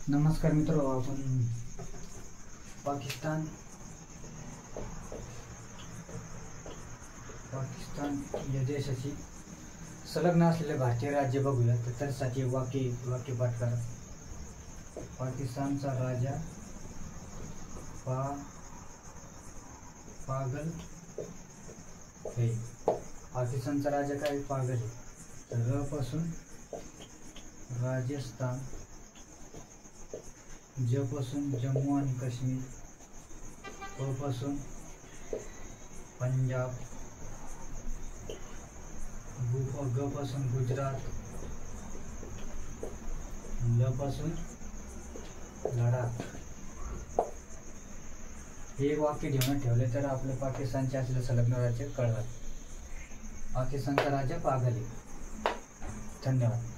नमस्कार मित्रो, आपण पाकिस्तान या देशाची संलग्न असलेले भारतीय राज्य बघूया. तर त्यासाठी वाक्यपाठ करा. पाकिस्तानचा राजा पागल है. पाकिस्तानचा राजा काय? पागल आहे. तर र पासून राजस्थान, ज पासून जम्मू आणि काश्मीर, प पासून पंजाब, ग पासून गुजरात, ल पासून लडाख. हे वाक्य घेऊन ठेवले तर आपलं पाकिस्तानचे असलेलं संलग्न राज्य कळलं. पाकिस्तानचा राजा पागल आहे. धन्यवाद.